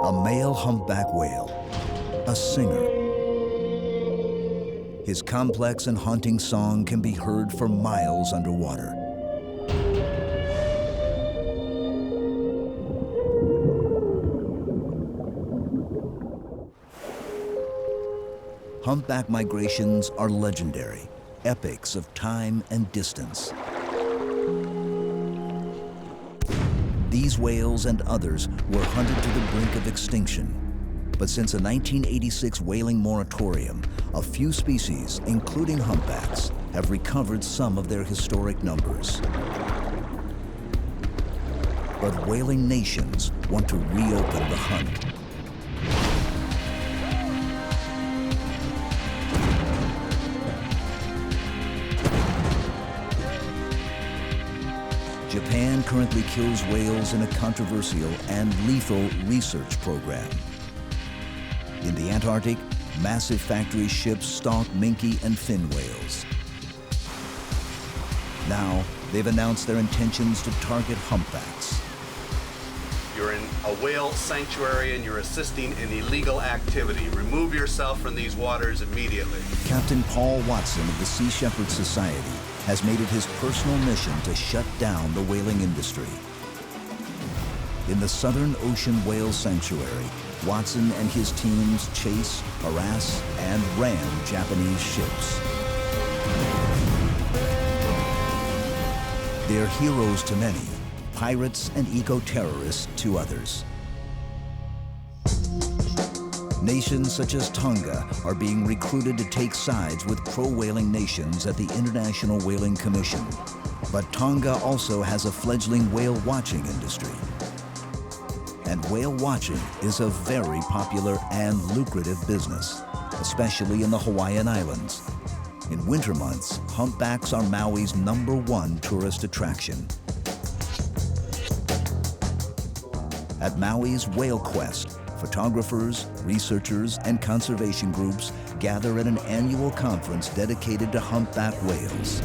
A male humpback whale, a singer. His complex and haunting song can be heard for miles underwater. Humpback migrations are legendary, epics of time and distance. These whales and others were hunted to the brink of extinction. But since a 1986 whaling moratorium, a few species, including humpbacks, have recovered some of their historic numbers. But whaling nations want to reopen the hunt. Japan currently kills whales in a controversial and lethal research program. In the Antarctic, massive factory ships stalk minke and fin whales. Now, they've announced their intentions to target humpbacks. You're in a whale sanctuary and you're assisting in illegal activity. Remove yourself from these waters immediately. Captain Paul Watson of the Sea Shepherd Society has made it his personal mission to shut down the whaling industry. In the Southern Ocean Whale Sanctuary, Watson and his teams chase, harass, and ram Japanese ships. They're heroes to many, pirates and eco-terrorists to others. Nations such as Tonga are being recruited to take sides with pro-whaling nations at the International Whaling Commission. But Tonga also has a fledgling whale watching industry. And whale watching is a very popular and lucrative business, especially in the Hawaiian Islands. In winter months, humpbacks are Maui's #1 tourist attraction. At Maui's Whale Quest, photographers, researchers, and conservation groups gather at an annual conference dedicated to humpback whales.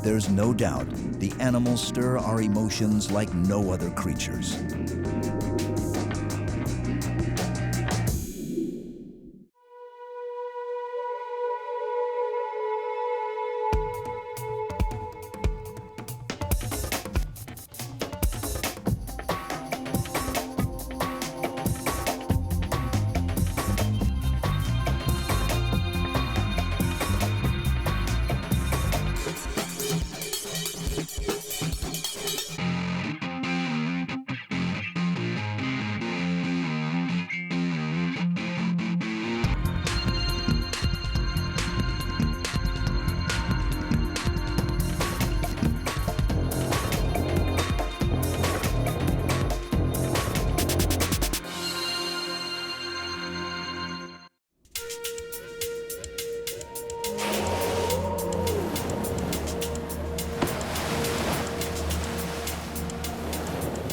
There's no doubt the animals stir our emotions like no other creatures.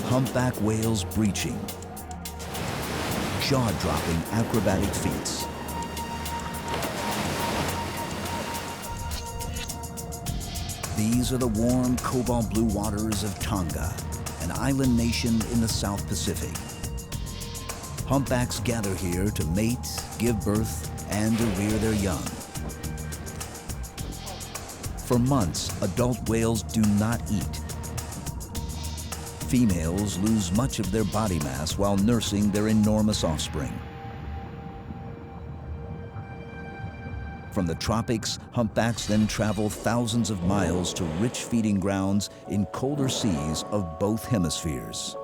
Humpback whales breaching, jaw-dropping acrobatic feats. These are the warm cobalt blue waters of Tonga, an island nation in the South Pacific. Humpbacks gather here to mate, give birth, and to rear their young. For months, adult whales do not eat. Females lose much of their body mass while nursing their enormous offspring. From the tropics, humpbacks then travel thousands of miles to rich feeding grounds in colder seas of both hemispheres.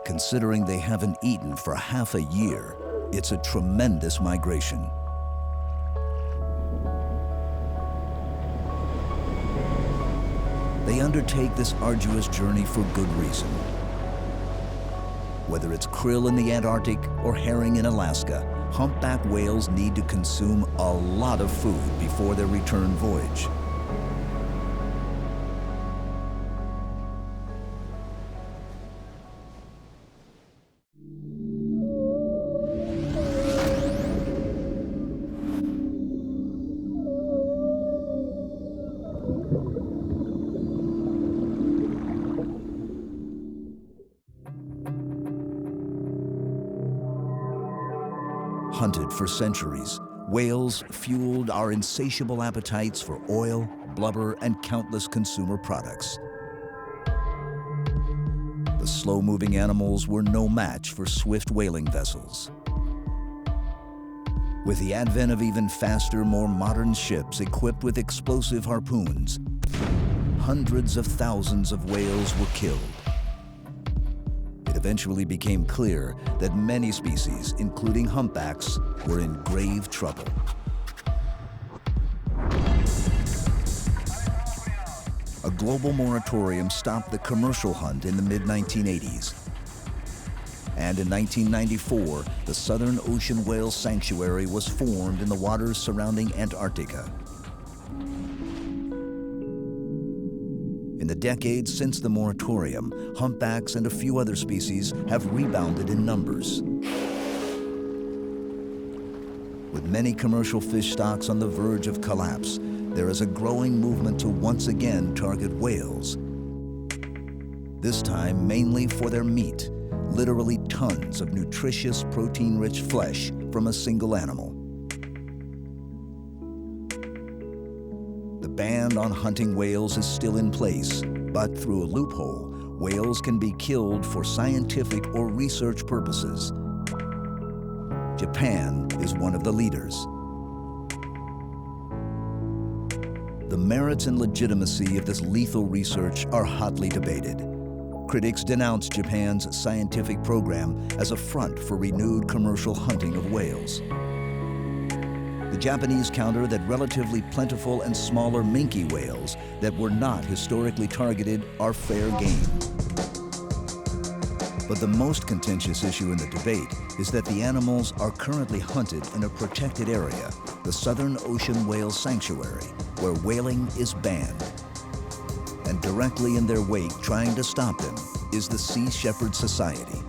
Considering they haven't eaten for half a year, it's a tremendous migration. They undertake this arduous journey for good reason. Whether it's krill in the Antarctic or herring in Alaska, humpback whales need to consume a lot of food before their return voyage. Hunted for centuries, whales fueled our insatiable appetites for oil, blubber, and countless consumer products. The slow-moving animals were no match for swift whaling vessels. With the advent of even faster, more modern ships equipped with explosive harpoons, hundreds of thousands of whales were killed. It eventually became clear that many species, including humpbacks, were in grave trouble. A global moratorium stopped the commercial hunt in the mid-1980s. And in 1994, the Southern Ocean Whale Sanctuary was formed in the waters surrounding Antarctica. In the decades since the moratorium, humpbacks and a few other species have rebounded in numbers. With many commercial fish stocks on the verge of collapse, there is a growing movement to once again target whales. This time mainly for their meat, literally tons of nutritious, protein-rich flesh from a single animal. The ban on hunting whales is still in place, but through a loophole, whales can be killed for scientific or research purposes. Japan is one of the leaders. The merits and legitimacy of this lethal research are hotly debated. Critics denounce Japan's scientific program as a front for renewed commercial hunting of whales. The Japanese counter that relatively plentiful and smaller minke whales that were not historically targeted are fair game. But the most contentious issue in the debate is that the animals are currently hunted in a protected area, the Southern Ocean Whale Sanctuary, where whaling is banned. And directly in their wake, trying to stop them, is the Sea Shepherd Society.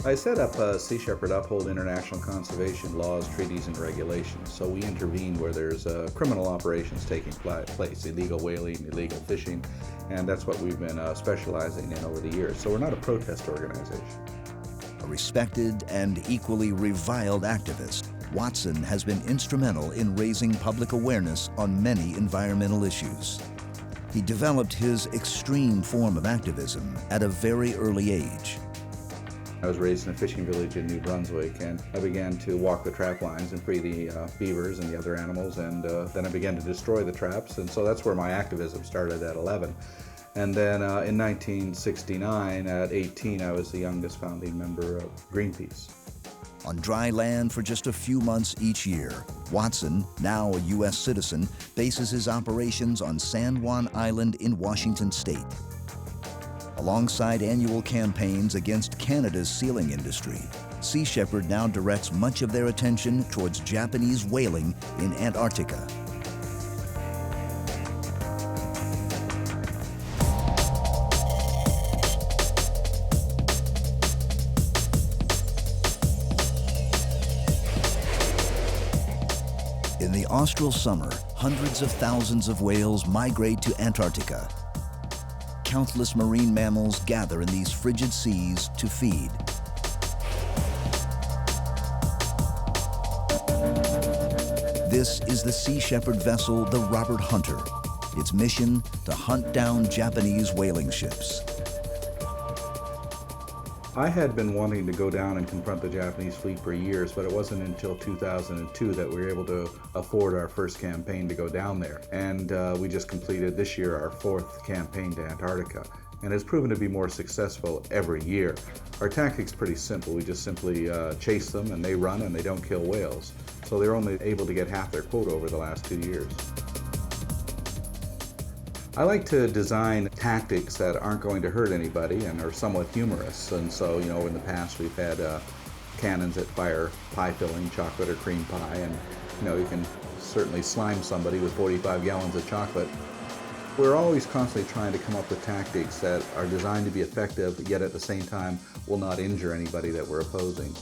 I set up Sea Shepherd to uphold international conservation laws, treaties, and regulations. So we intervene where there's criminal operations taking place, illegal whaling, illegal fishing, and that's what we've been specializing in over the years. So we're not a protest organization. A respected and equally reviled activist, Watson has been instrumental in raising public awareness on many environmental issues. He developed his extreme form of activism at a very early age. I was raised in a fishing village in New Brunswick, and I began to walk the trap lines and free the beavers and the other animals, and then I began to destroy the traps, and so that's where my activism started at 11. And then in 1969, at 18, I was the youngest founding member of Greenpeace. On dry land for just a few months each year, Watson, now a U.S. citizen, bases his operations on San Juan Island in Washington state. Alongside annual campaigns against Canada's sealing industry, Sea Shepherd now directs much of their attention towards Japanese whaling in Antarctica. In the austral summer, hundreds of thousands of whales migrate to Antarctica. Countless marine mammals gather in these frigid seas to feed. This is the Sea Shepherd vessel, the Robert Hunter. Its mission, to hunt down Japanese whaling ships. I had been wanting to go down and confront the Japanese fleet for years, but it wasn't until 2002 that we were able to afford our first campaign to go down there. And we just completed this year our 4th campaign to Antarctica. And it's proven to be more successful every year. Our tactic's pretty simple. We just simply chase them, and they run, and they don't kill whales. So they're only able to get half their quota over the last 2 years. I like to design tactics that aren't going to hurt anybody and are somewhat humorous. And so, you know, in the past we've had cannons that fire pie filling, chocolate or cream pie, and you know, you can certainly slime somebody with 45 gallons of chocolate. We're always constantly trying to come up with tactics that are designed to be effective, yet at the same time will not injure anybody that we're opposing.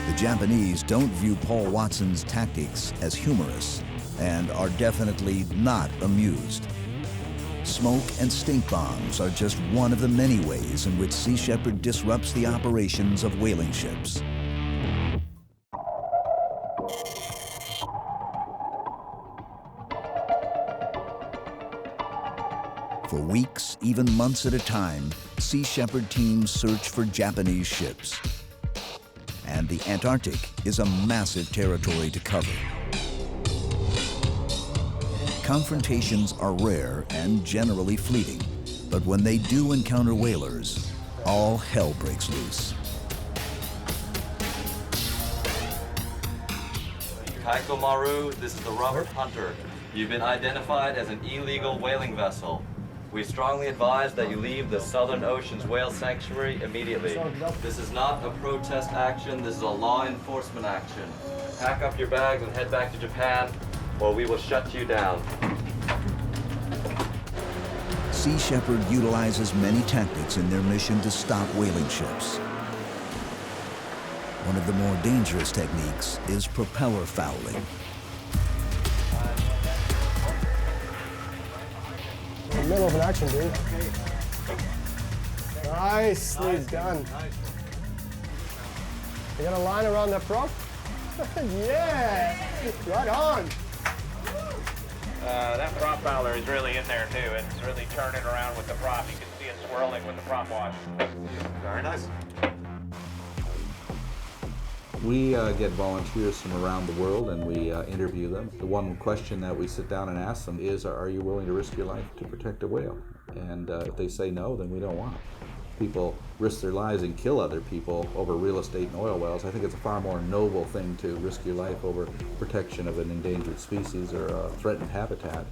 The Japanese don't view Paul Watson's tactics as humorous and are definitely not amused. Smoke and stink bombs are just one of the many ways in which Sea Shepherd disrupts the operations of whaling ships. For weeks, even months at a time, Sea Shepherd teams search for Japanese ships. And the Antarctic is a massive territory to cover. Confrontations are rare and generally fleeting, but when they do encounter whalers, all hell breaks loose. Kaikomaru, this is the Robert Hunter. You've been identified as an illegal whaling vessel. We strongly advise that you leave the Southern Ocean's whale sanctuary immediately. This is not a protest action, this is a law enforcement action. Pack up your bags and head back to Japan, or we will shut you down. Sea Shepherd utilizes many tactics in their mission to stop whaling ships. One of the more dangerous techniques is propeller fouling. In the middle of an action, dude. Nicely done. You got a line around that prop? Yeah! Right on! That prop fowler is really in there too. It's really turning around with the prop. You can see it swirling with the prop wash. Very nice. We get volunteers from around the world and we interview them. The one question that we sit down and ask them is, are you willing to risk your life to protect a whale? And if they say no, then we don't want it. People risk their lives and kill other people over real estate and oil wells. I think it's a far more noble thing to risk your life over protection of an endangered species or a threatened habitat.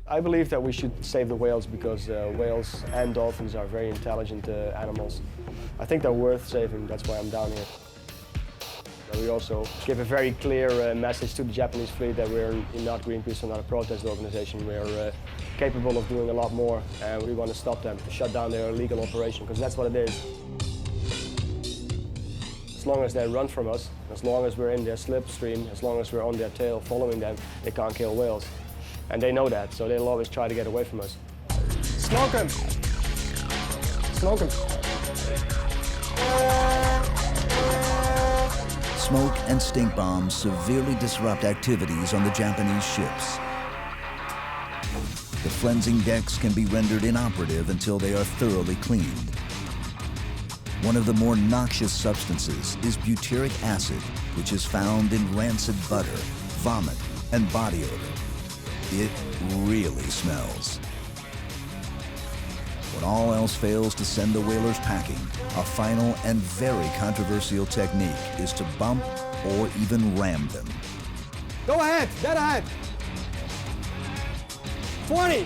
I believe that we should save the whales because whales and dolphins are very intelligent animals. I think they're worth saving, that's why I'm down here. And we also give a very clear message to the Japanese fleet that we're not Greenpeace or not a protest organization. We're capable of doing a lot more, and we want to stop them, to shut down their illegal operation, because that's what it is. As long as they run from us, as long as we're in their slipstream, as long as we're on their tail following them, they can't kill whales. And they know that, so they'll always try to get away from us. Smoke him! Smoke him! Smoke and stink bombs severely disrupt activities on the Japanese ships. The flensing decks can be rendered inoperative until they are thoroughly cleaned. One of the more noxious substances is butyric acid, which is found in rancid butter, vomit, and body odor. It really smells. When all else fails to send the whalers packing, a final and very controversial technique is to bump or even ram them. Go ahead, dead ahead! 20!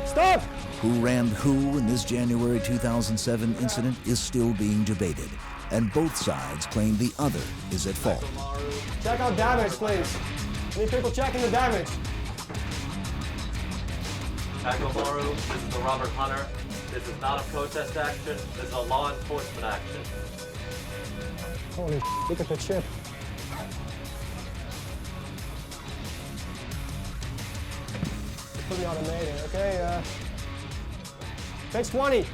Stop! Who rammed who in this January 2007 incident is still being debated, and both sides claim the other is at fault. Check out damage, please. Need people checking the damage. Kaikomaru, this is the Robert Hunter. This is not a protest action, this is a law enforcement action. Holy look at the chip. Put me on a maiden, okay? Takes 20.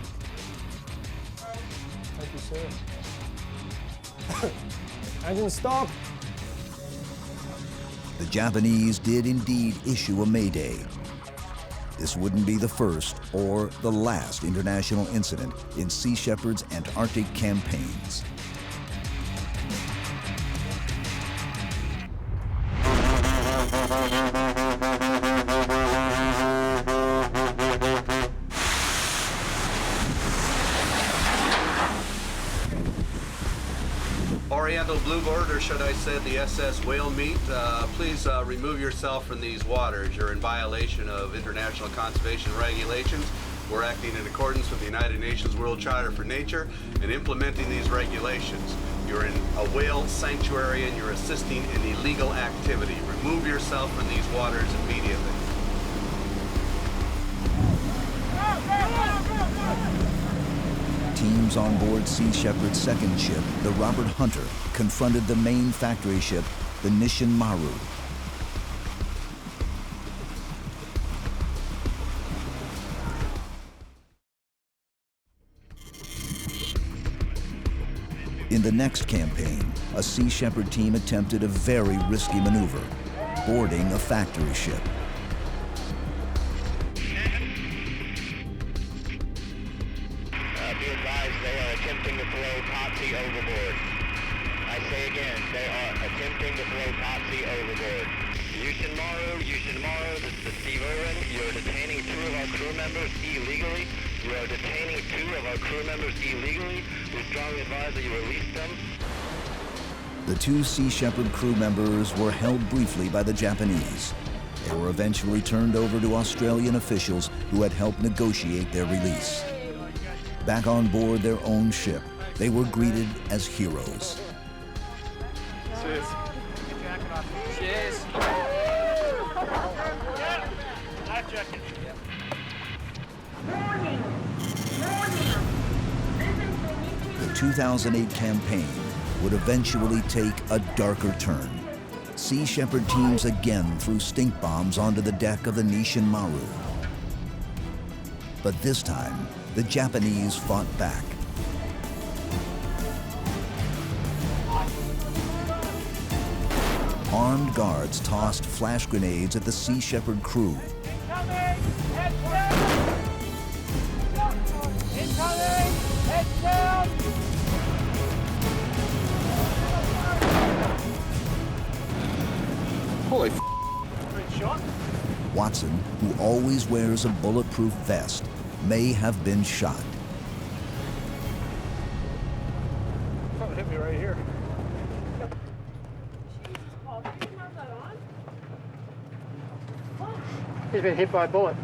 Thank you, sir. Engine stop. The Japanese did indeed issue a mayday. This wouldn't be the first or the last international incident in Sea Shepherd's Antarctic campaigns. Oriental Bluebird, or should I say the SS Whale Meat, please remove yourself from these waters. You're in violation of international conservation regulations. We're acting in accordance with the United Nations World Charter for Nature and implementing these regulations. You're in a whale sanctuary and you're assisting in illegal activity. Remove yourself from these waters immediately. Teams on board Sea Shepherd's second ship, the Robert Hunter, confronted the main factory ship, the Nishin Maru. In the next campaign, a Sea Shepherd team attempted a very risky maneuver, boarding a factory ship. Be advised, they are attempting to throw Potsy overboard. I say again, they are attempting to throw Potsy overboard. Yushin Maru, this is Steve Irwin. You are detaining 2 of our crew members illegally. We strongly advise that you release them. The 2 Sea Shepherd crew members were held briefly by the Japanese. They were eventually turned over to Australian officials who had helped negotiate their release. Back on board their own ship, they were greeted as heroes. Cheers. Cheers. The 2008 campaign would eventually take a darker turn. Sea Shepherd teams again threw stink bombs onto the deck of the Nishin Maru. But this time, the Japanese fought back. Armed guards tossed flash grenades at the Sea Shepherd crew. Holy Watson, who always wears a bulletproof vest, may have been shot. Probably hit me right here. He's been hit by a bullet.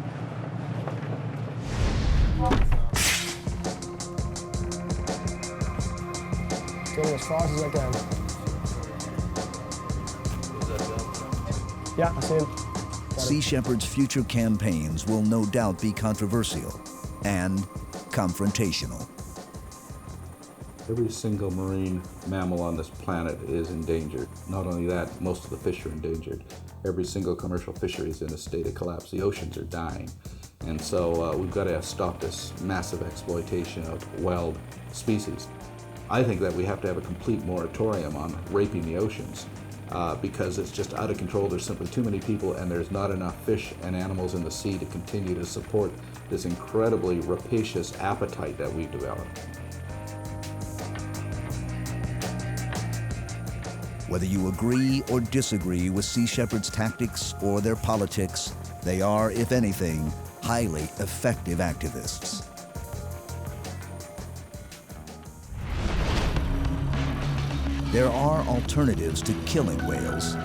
Going as fast as I can. Yeah, I see him. Sea Shepherd's future campaigns will no doubt be controversial and confrontational. Every single marine mammal on this planet is endangered. Not only that, most of the fish are endangered. Every single commercial fishery is in a state of collapse. The oceans are dying. And so we've got to stop this massive exploitation of wild species. I think that we have to have a complete moratorium on raping the oceans because it's just out of control. There's simply too many people and there's not enough fish and animals in the sea to continue to support this incredibly rapacious appetite that we've developed. Whether you agree or disagree with Sea Shepherd's tactics or their politics, they are, if anything, highly effective activists. There are alternatives to killing whales.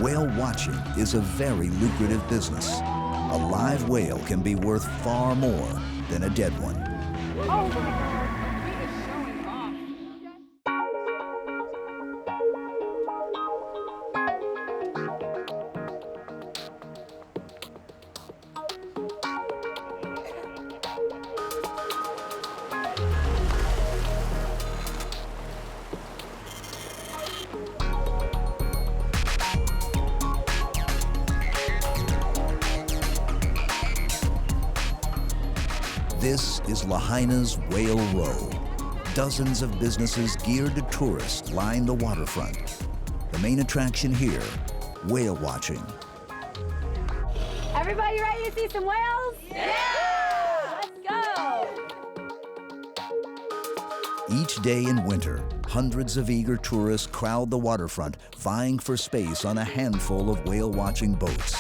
Whale watching is a very lucrative business. A live whale can be worth far more than a dead one. Oh my God. This is Lahaina's Whale Row. Dozens of businesses geared to tourists line the waterfront. The main attraction here, whale watching. Everybody ready to see some whales? Yeah! Let's go! Each day in winter, hundreds of eager tourists crowd the waterfront, vying for space on a handful of whale-watching boats.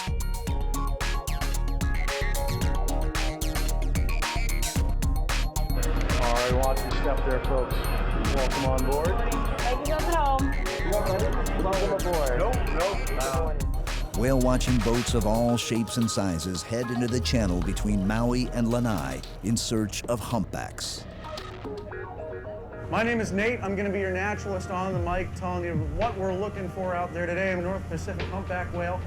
All right, watch your step there, folks. Welcome on board. Thank you, at home. Welcome aboard. Nope. Whale-watching boats of all shapes and sizes head into the channel between Maui and Lanai in search of humpbacks. My name is Nate. I'm going to be your naturalist on the mic, telling you what we're looking for out there today in the North Pacific humpback whale.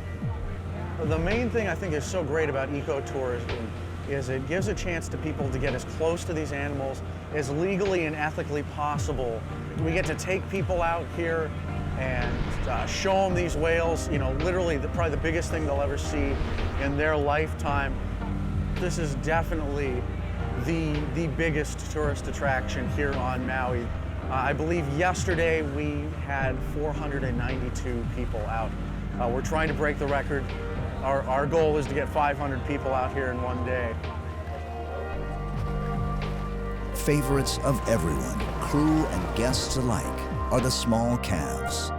The main thing I think is so great about ecotourism is it gives a chance to people to get as close to these animals as legally and ethically possible. We get to take people out here and show them these whales, you know, literally probably the biggest thing they'll ever see in their lifetime. This is definitely the biggest tourist attraction here on Maui. I believe yesterday we had 492 people out. We're trying to break the record. Our goal is to get 500 people out here in one day. Favorites of everyone, crew and guests alike, are the small calves.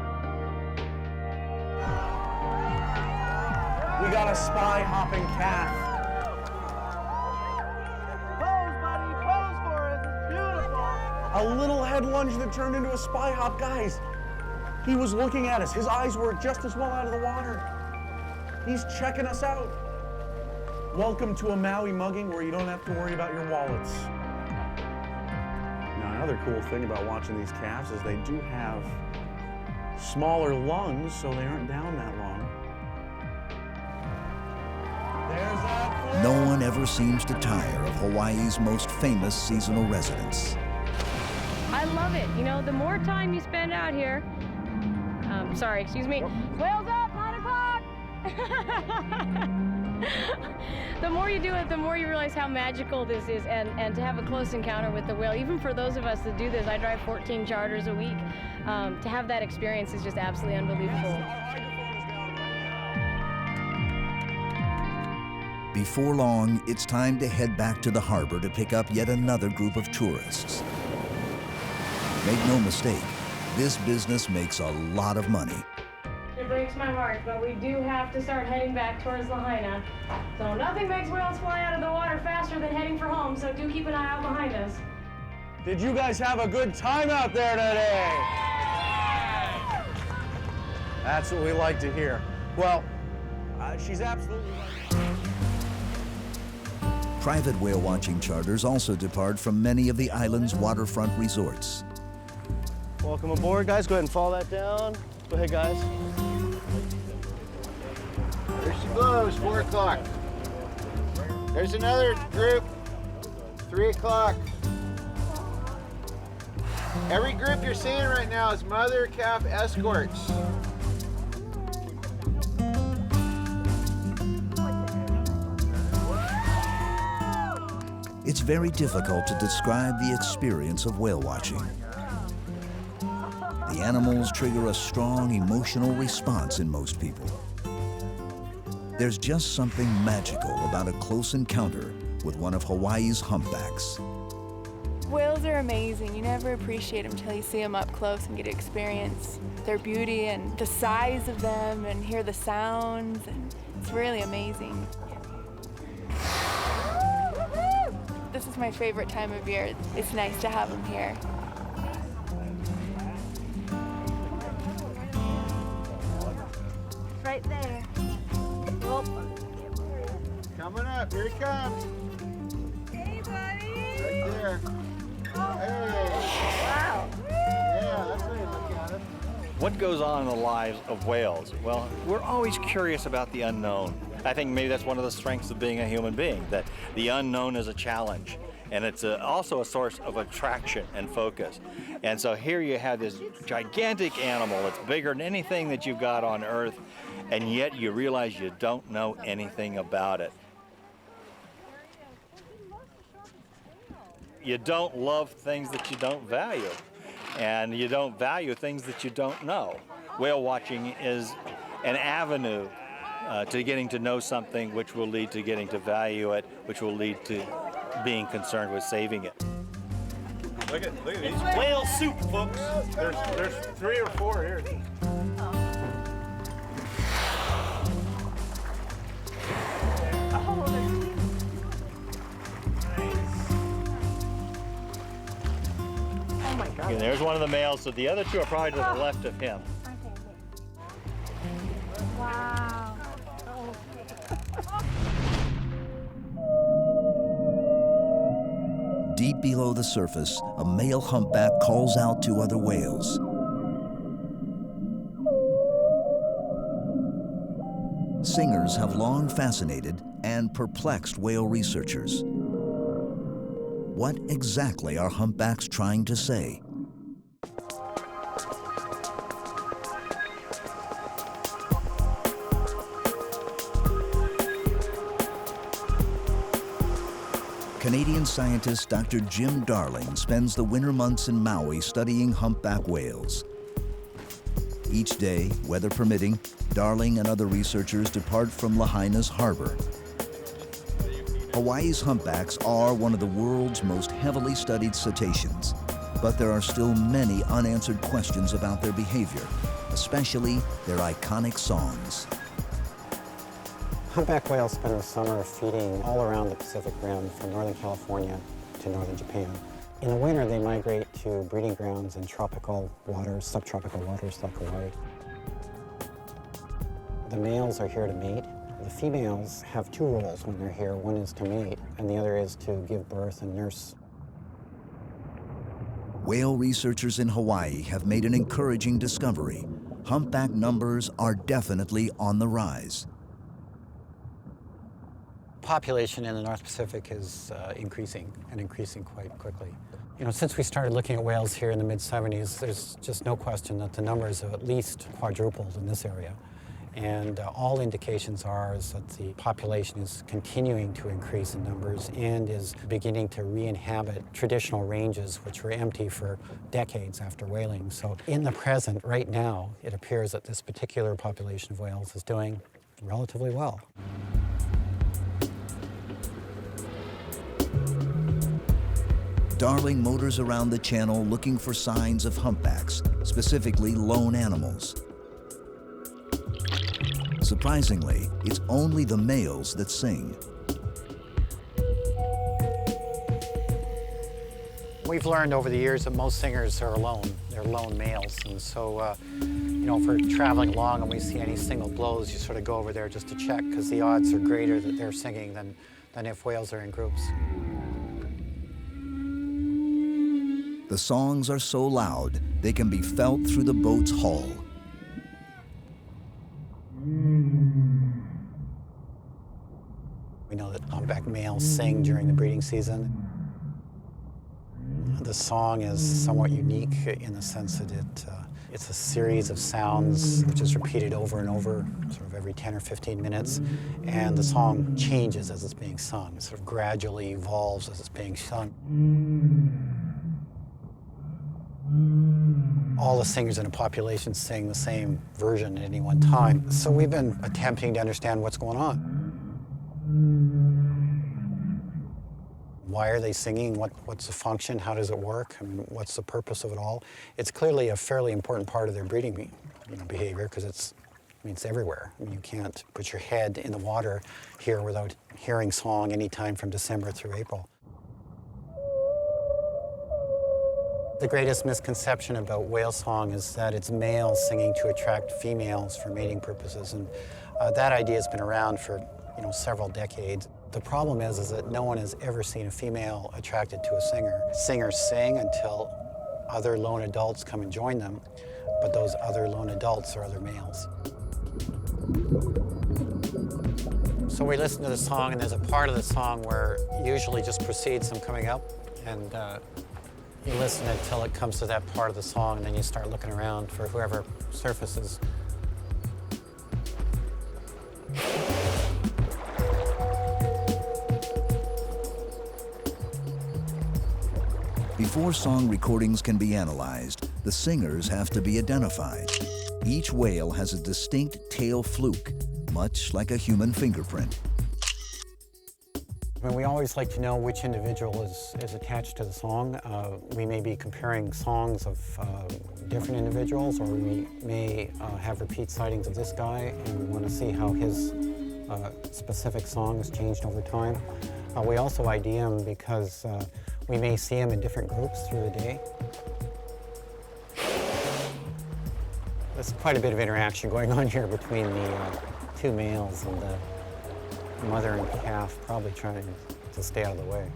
We got a spy hopping calf. Pose, buddy, pose for us. It's beautiful. A little head lunge that turned into a spy hop. Guys, he was looking at us. His eyes were just as well out of the water. He's checking us out. Welcome to a Maui mugging where you don't have to worry about your wallets. Now, another cool thing about watching these calves is they do have smaller lungs, so they aren't down that long. There's that. No one ever seems to tire of Hawaii's most famous seasonal residents. I love it. You know, the more time you spend out here, sorry, excuse me. Whales up, 9 o'clock. The more you do it, the more you realize how magical this is, and to have a close encounter with the whale. Even for those of us that do this, I drive 14 charters a week. To have that experience is just absolutely unbelievable. Before long, it's time to head back to the harbor to pick up yet another group of tourists. Make no mistake, this business makes a lot of money. It breaks my heart, but we do have to start heading back towards Lahaina. So nothing makes whales fly out of the water faster than heading for home, so do keep an eye out behind us. Did you guys have a good time out there today? That's what we like to hear. Well, she's absolutely right. Private whale watching charters also depart from many of the island's waterfront resorts. Welcome aboard, guys. Go ahead and follow that down. Go ahead, guys. There she blows, 4 o'clock. There's another group, 3 o'clock. Every group you're seeing right now is mother calf escorts. It's very difficult to describe the experience of whale watching. The animals trigger a strong emotional response in most people. There's just something magical about a close encounter with one of Hawaii's humpbacks. Whales are amazing. You never appreciate them until you see them up close and get to experience their beauty and the size of them and hear the sounds, and it's really amazing. This is my favorite time of year. It's nice to have them here. Right there. Coming up, here he comes. Hey, buddy. Right there. Hey. Wow. Yeah, that's what you're looking at. What goes on in the lives of whales? Well, we're always curious about the unknown. I think maybe that's one of the strengths of being a human being, that the unknown is a challenge. And it's also a source of attraction and focus. And so here you have this gigantic animal that's bigger than anything that you've got on Earth, and yet you realize you don't know anything about it. You don't love things that you don't value, and you don't value things that you don't know. Whale watching is an avenue to getting to know something, which will lead to getting to value it, which will lead to being concerned with saving it. Look at these. Whale soup, folks. There's 3 or 4 here. Oh my God. And there's one of the males, so the other 2 are probably to the left of him. Wow. Deep below the surface, a male humpback calls out to other whales. singers have long fascinated and perplexed whale researchers. What exactly are humpbacks trying to say? Canadian scientist Dr. Jim Darling spends the winter months in Maui studying humpback whales. Each day, weather permitting, Darling and other researchers depart from Lahaina's harbor. Hawaii's humpbacks are one of the world's most heavily studied cetaceans, but there are still many unanswered questions about their behavior, especially their iconic songs. Humpback whales spend the summer feeding all around the Pacific Rim, from northern California to northern Japan. In the winter, they migrate to breeding grounds in tropical waters, subtropical waters like Hawaii. The males are here to mate. The females have two roles when they're here. One is to mate, and the other is to give birth and nurse. Whale researchers in Hawaii have made an encouraging discovery. Humpback numbers are definitely on the rise. Population in the North Pacific is increasing, and increasing quite quickly. You know, since we started looking at whales here in the mid-70s, there's just no question that the numbers have at least quadrupled in this area. And all indications are is that the population is continuing to increase in numbers and is beginning to re-inhabit traditional ranges which were empty for decades after whaling. So in the present, right now, it appears that this particular population of whales is doing relatively well. Darling motors around the channel looking for signs of humpbacks, specifically lone animals. Surprisingly, it's only the males that sing. We've learned over the years that most singers are alone. They're lone males. And so, you know, if we're traveling along and we see any single blows, you sort of go over there just to check, because the odds are greater that they're singing than if whales are in groups. The songs are so loud, they can be felt through the boat's hull. We know that humpback males sing during the breeding season. The song is somewhat unique in the sense that it's a series of sounds which is repeated over and over, sort of every 10 or 15 minutes, and the song changes as it's being sung. It sort of gradually evolves as it's being sung. All the singers in a population sing the same version at any one time. So we've been attempting to understand what's going on. Why are they singing? What's the function? How does it work? I mean, what's the purpose of it all? It's clearly a fairly important part of their breeding behavior, because it's everywhere. I mean, you can't put your head in the water here without hearing song anytime from December through April. The greatest misconception about whale song is that it's males singing to attract females for mating purposes, and that idea has been around for several decades. The problem is that no one has ever seen a female attracted to a singer. Singers sing until other lone adults come and join them, but those other lone adults are other males. So we listen to the song, and there's a part of the song where usually just precedes them coming up, and you listen until it comes to that part of the song, and then you start looking around for whoever surfaces. Before song recordings can be analyzed, the singers have to be identified. Each whale has a distinct tail fluke, much like a human fingerprint. We always like to know which individual is attached to the song. We may be comparing songs of different individuals, or we may have repeat sightings of this guy, and we want to see how his specific song has changed over time. We also ID him because we may see him in different groups through the day. There's quite a bit of interaction going on here between the two males, and the mother and calf probably trying to stay out of the way.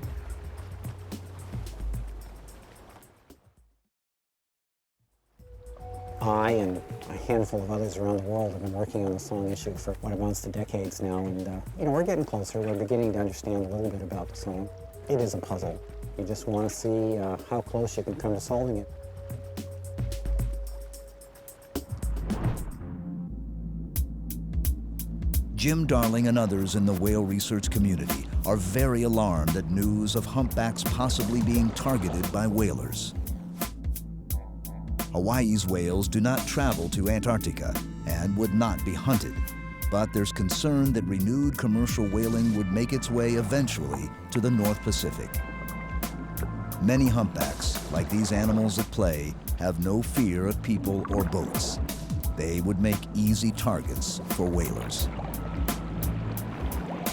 I and a handful of others around the world have been working on the song issue for what amounts to decades now, and we're getting closer. We're beginning to understand a little bit about the song. It is a puzzle. You just want to see how close you can come to solving it. Jim Darling and others in the whale research community are very alarmed at news of humpbacks possibly being targeted by whalers. Hawaii's whales do not travel to Antarctica and would not be hunted, but there's concern that renewed commercial whaling would make its way eventually to the North Pacific. Many humpbacks, like these animals at play, have no fear of people or boats. They would make easy targets for whalers.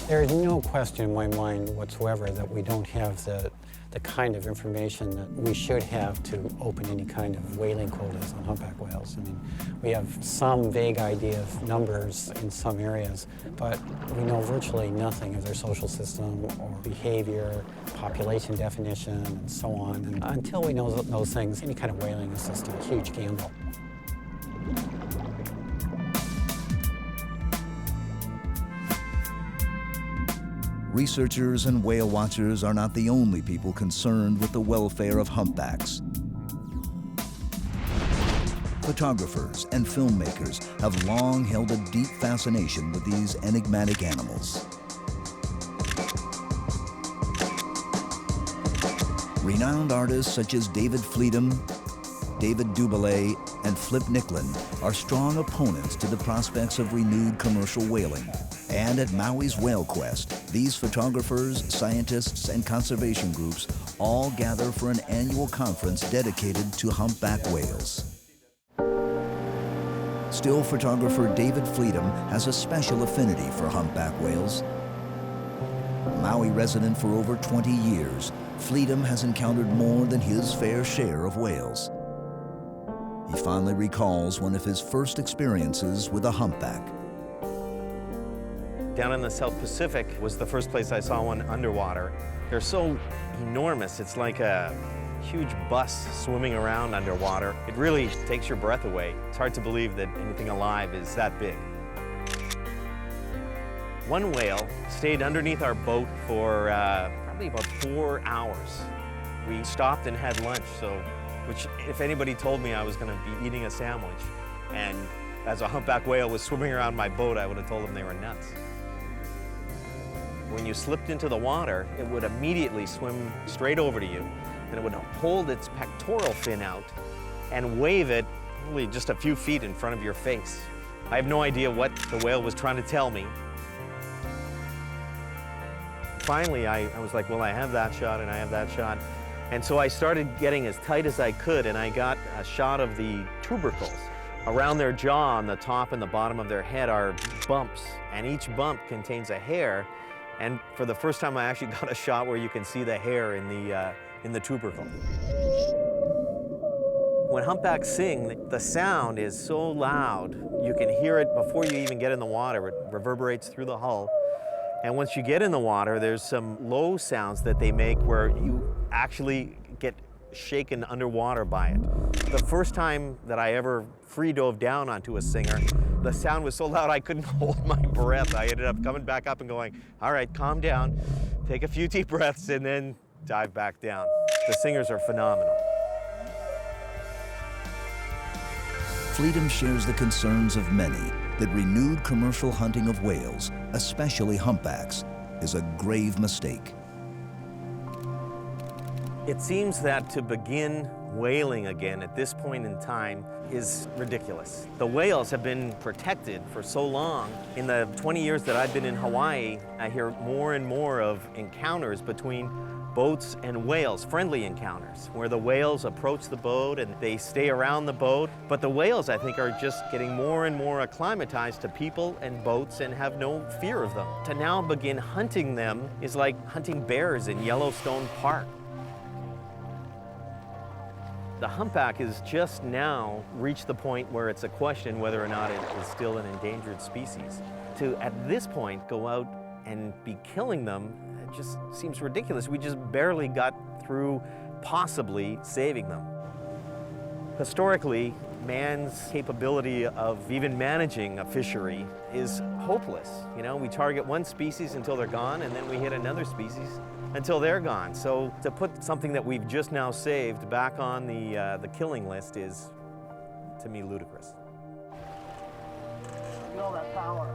There is no question in my mind whatsoever that we don't have the kind of information that we should have to open any kind of whaling quotas on humpback whales. I mean, we have some vague idea of numbers in some areas, but we know virtually nothing of their social system or behavior, population definition, and so on. And until we know those things, any kind of whaling is just a huge gamble. Researchers and whale watchers are not the only people concerned with the welfare of humpbacks. Photographers and filmmakers have long held a deep fascination with these enigmatic animals. Renowned artists such as David Fleedham, David Dubélé, and Flip Nicklin are strong opponents to the prospects of renewed commercial whaling. And at Maui's Whale Quest, these photographers, scientists, and conservation groups all gather for an annual conference dedicated to humpback whales. Still photographer David Fleedham has a special affinity for humpback whales. Maui resident for over 20 years, Fleedham has encountered more than his fair share of whales. He fondly recalls one of his first experiences with a humpback. Down in the South Pacific was the first place I saw one underwater. They're so enormous, it's like a huge bus swimming around underwater. It really takes your breath away. It's hard to believe that anything alive is that big. One whale stayed underneath our boat for probably about 4 hours. We stopped and had lunch, which if anybody told me I was going to be eating a sandwich, and as a humpback whale was swimming around my boat, I would have told them they were nuts. When you slipped into the water, it would immediately swim straight over to you, and it would hold its pectoral fin out and wave it only just a few feet in front of your face. I have no idea what the whale was trying to tell me. Finally, I was like, well, I have that shot and I have that shot. And so I started getting as tight as I could, and I got a shot of the tubercles. Around their jaw, on the top and the bottom of their head, are bumps, and each bump contains a hair. And for the first time, I actually got a shot where you can see the hair in the tubercle. When humpbacks sing, the sound is so loud, you can hear it before you even get in the water. It reverberates through the hull. And once you get in the water, there's some low sounds that they make where you actually get shaken underwater by it. The first time that I ever free dove down onto a singer, the sound was so loud I couldn't hold my breath. I ended up coming back up and going, all right, calm down, take a few deep breaths, and then dive back down. The singers are phenomenal. Fleedham shares the concerns of many that renewed commercial hunting of whales, especially humpbacks, is a grave mistake. It seems that to begin whaling again at this point in time is ridiculous. The whales have been protected for so long. In the 20 years that I've been in Hawaii, I hear more and more of encounters between boats and whales, friendly encounters, where the whales approach the boat and they stay around the boat. But the whales, I think, are just getting more and more acclimatized to people and boats and have no fear of them. To now begin hunting them is like hunting bears in Yellowstone Park. The humpback has just now reached the point where it's a question whether or not it is still an endangered species. To, at this point, go out and be killing them, it just seems ridiculous. We just barely got through possibly saving them. Historically, man's capability of even managing a fishery is hopeless. You know, we target one species until they're gone, and then we hit another species until they're gone. So to put something that we've just now saved back on the killing list is, to me, ludicrous. Feel that power.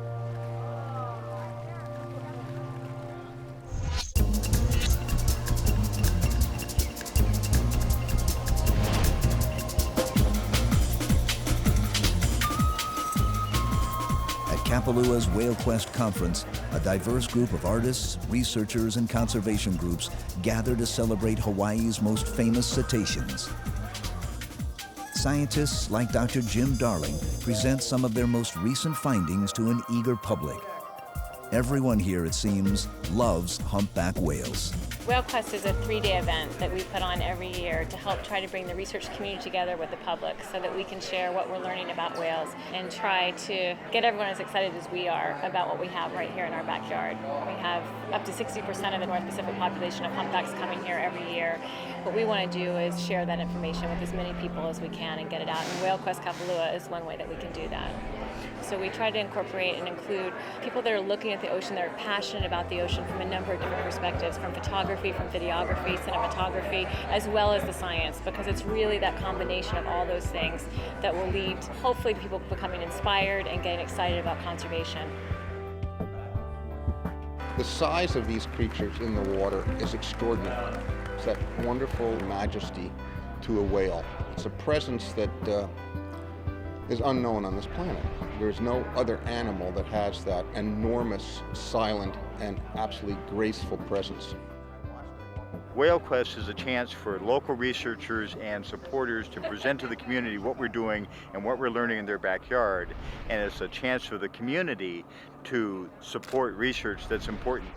Kapalaua's Whale Quest Conference, a diverse group of artists, researchers, and conservation groups gather to celebrate Hawaii's most famous cetaceans. Scientists like Dr. Jim Darling present some of their most recent findings to an eager public. Everyone here, it seems, loves humpback whales. Whale Quest is a 3-day event that we put on every year to help try to bring the research community together with the public so that we can share what we're learning about whales and try to get everyone as excited as we are about what we have right here in our backyard. We have up to 60% of the North Pacific population of humpbacks coming here every year. What we want to do is share that information with as many people as we can and get it out. And Whale Quest Kapalua is one way that we can do that. So we try to incorporate and include people that are looking at the ocean, that are passionate about the ocean from a number of different perspectives, from photography, from videography, cinematography, as well as the science, because it's really that combination of all those things that will lead to hopefully people becoming inspired and getting excited about conservation. The size of these creatures in the water is extraordinary. It's that wonderful majesty to a whale. It's a presence that is unknown on this planet. There's no other animal that has that enormous, silent, and absolutely graceful presence. Whale Quest is a chance for local researchers and supporters to present to the community what we're doing and what we're learning in their backyard. And it's a chance for the community to support research that's important.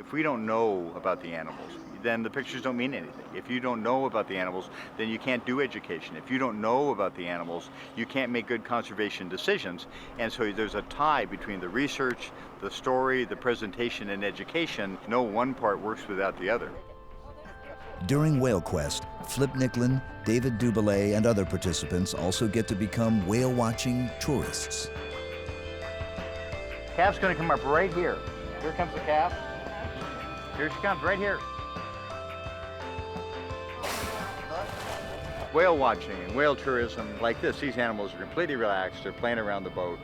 If we don't know about the animals, then the pictures don't mean anything. If you don't know about the animals, then you can't do education. If you don't know about the animals, you can't make good conservation decisions. And so there's a tie between the research, the story, the presentation, and education. No one part works without the other. During Whale Quest, Flip Nicklin, David Duboulay, and other participants also get to become whale-watching tourists. Calf's gonna come up right here. Here comes the calf. Here she comes, right here. Whale watching and whale tourism like this, these animals are completely relaxed. They're playing around the boat.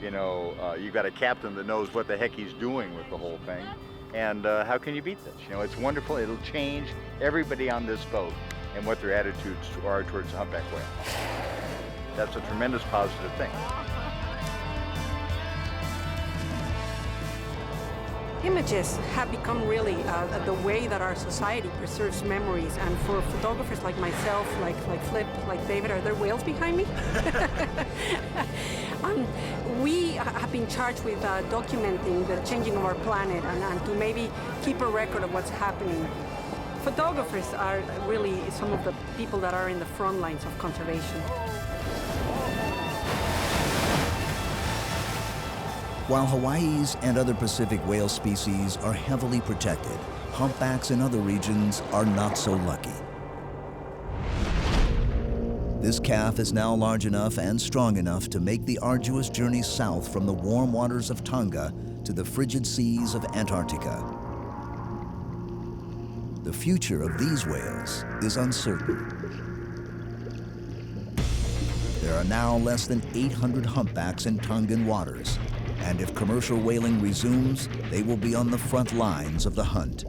You know, you've got a captain that knows what the heck he's doing with the whole thing. And how can you beat this? You know, it's wonderful. It'll change everybody on this boat and what their attitudes are towards the humpback whale. That's a tremendous positive thing. Images have become really the way that our society preserves memories, and for photographers like myself, like Flip, like David, are there whales behind me? We have been charged with documenting the changing of our planet and to maybe keep a record of what's happening. Photographers are really some of the people that are in the front lines of conservation. While Hawaii's and other Pacific whale species are heavily protected, humpbacks in other regions are not so lucky. This calf is now large enough and strong enough to make the arduous journey south from the warm waters of Tonga to the frigid seas of Antarctica. The future of these whales is uncertain. There are now less than 800 humpbacks in Tongan waters, and if commercial whaling resumes, they will be on the front lines of the hunt.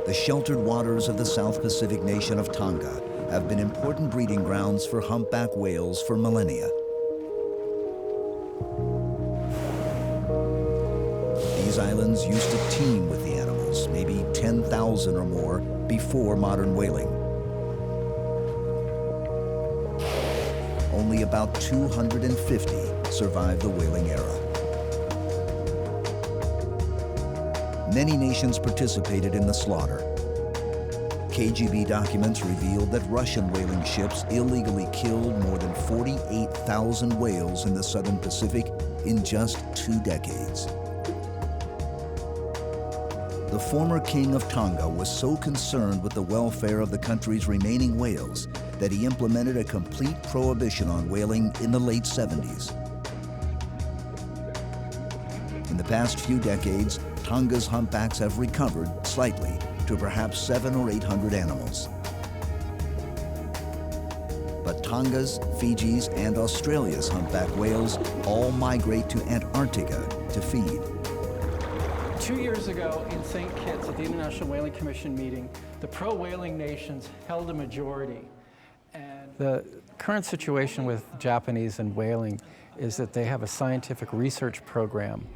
The sheltered waters of the South Pacific nation of Tonga have been important breeding grounds for humpback whales for millennia. These islands used to teem with the animals, maybe 10,000 or more, before modern whaling. Only about 250 survived the whaling era. Many nations participated in the slaughter. KGB documents revealed that Russian whaling ships illegally killed more than 48,000 whales in the Southern Pacific in just 2 decades. the former king of Tonga was so concerned with the welfare of the country's remaining whales that he implemented a complete prohibition on whaling in the late 70s. In the past few decades, Tonga's humpbacks have recovered slightly to perhaps 700 or 800 animals. But Tonga's, Fiji's, and Australia's humpback whales all migrate to Antarctica to feed. 2 years ago in St. Kitts at the International Whaling Commission meeting, the pro-whaling nations held a majority. And the current situation with Japanese and whaling is that they have a scientific research program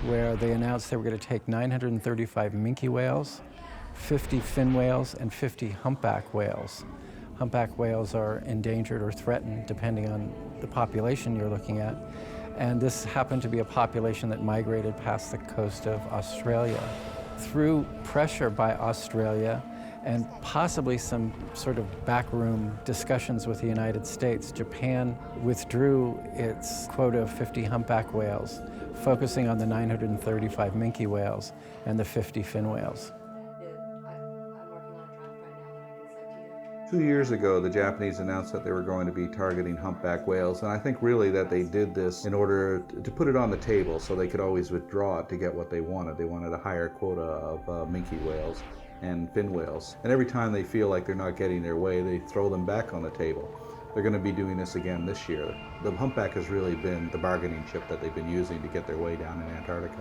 where they announced they were going to take 935 minke whales, 50 fin whales, and 50 humpback whales. Humpback whales are endangered or threatened depending on the population you're looking at. And this happened to be a population that migrated past the coast of Australia. Through pressure by Australia and possibly some sort of backroom discussions with the United States, Japan withdrew its quota of 50 humpback whales, focusing on the 935 minke whales and the 50 fin whales. 2 years ago, the Japanese announced that they were going to be targeting humpback whales, and I think really that they did this in order to put it on the table so they could always withdraw it to get what they wanted. They wanted a higher quota of minke whales and fin whales. And every time they feel like they're not getting their way, they throw them back on the table. They're going to be doing this again this year. The humpback has really been the bargaining chip that they've been using to get their way down in Antarctica.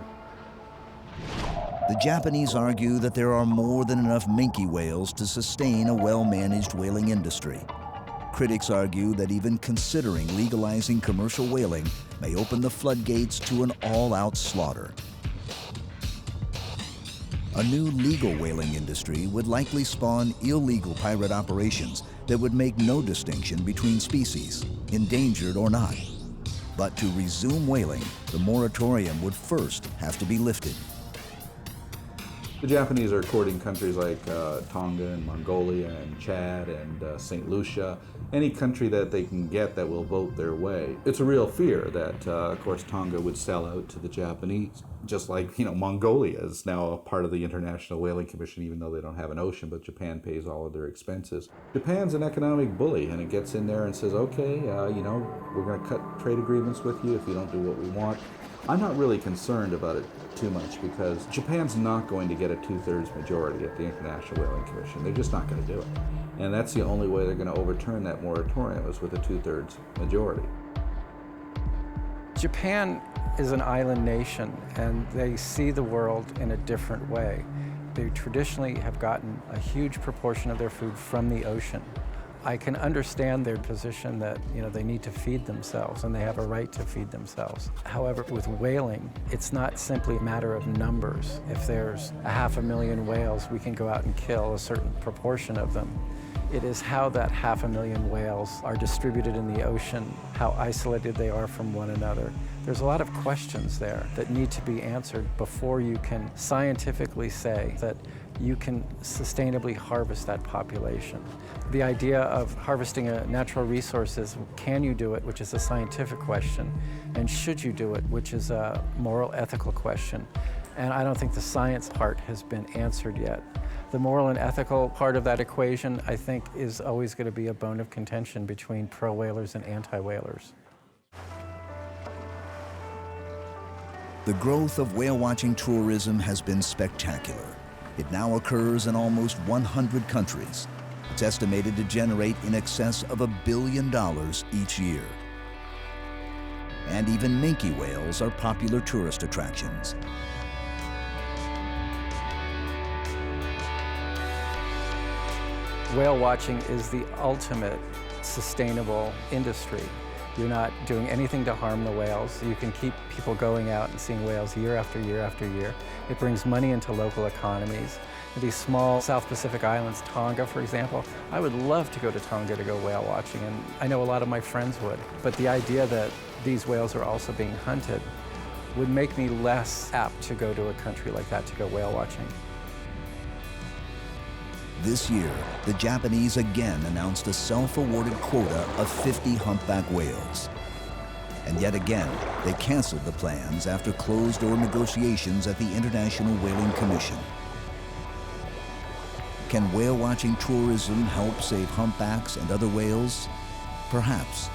The Japanese argue that there are more than enough minke whales to sustain a well-managed whaling industry. Critics argue that even considering legalizing commercial whaling may open the floodgates to an all-out slaughter. A new legal whaling industry would likely spawn illegal pirate operations that would make no distinction between species, endangered or not. But to resume whaling, the moratorium would first have to be lifted. The Japanese are courting countries like Tonga and Mongolia and Chad and St. Lucia, any country that they can get that will vote their way. It's a real fear that, of course, Tonga would sell out to the Japanese, just like, Mongolia is now a part of the International Whaling Commission, even though they don't have an ocean, but Japan pays all of their expenses. Japan's an economic bully, and it gets in there and says, okay, we're going to cut trade agreements with you if you don't do what we want. I'm not really concerned about it too much because Japan's not going to get a 2/3 majority at the International Whaling Commission. They're just not going to do it. And that's the only way they're going to overturn that moratorium is with a 2/3 majority. Japan is an island nation and they see the world in a different way. They traditionally have gotten a huge proportion of their food from the ocean. I can understand their position that, they need to feed themselves and they have a right to feed themselves. However, with whaling, it's not simply a matter of numbers. If there's 500,000 whales, we can go out and kill a certain proportion of them. It is how that 500,000 whales are distributed in the ocean, how isolated they are from one another. There's a lot of questions there that need to be answered before you can scientifically say that you can sustainably harvest that population. The idea of harvesting a natural resource is, can you do it, which is a scientific question, and should you do it, which is a moral, ethical question. And I don't think the science part has been answered yet. The moral and ethical part of that equation, I think, is always going to be a bone of contention between pro-whalers and anti-whalers. The growth of whale-watching tourism has been spectacular. It now occurs in almost 100 countries. It's estimated to generate in excess of $1 billion each year. And even minke whales are popular tourist attractions. Whale watching is the ultimate sustainable industry. You're not doing anything to harm the whales. You can keep people going out and seeing whales year after year after year. It brings money into local economies. These small South Pacific islands, Tonga, for example, I would love to go to Tonga to go whale watching, and I know a lot of my friends would. But the idea that these whales are also being hunted would make me less apt to go to a country like that to go whale watching. This year, the Japanese again announced a self-awarded quota of 50 humpback whales. And yet again, they canceled the plans after closed-door negotiations at the International Whaling Commission. Can whale watching tourism help save humpbacks and other whales? Perhaps.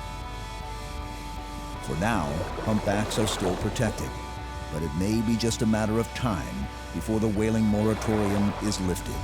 For now, humpbacks are still protected, but it may be just a matter of time before the whaling moratorium is lifted.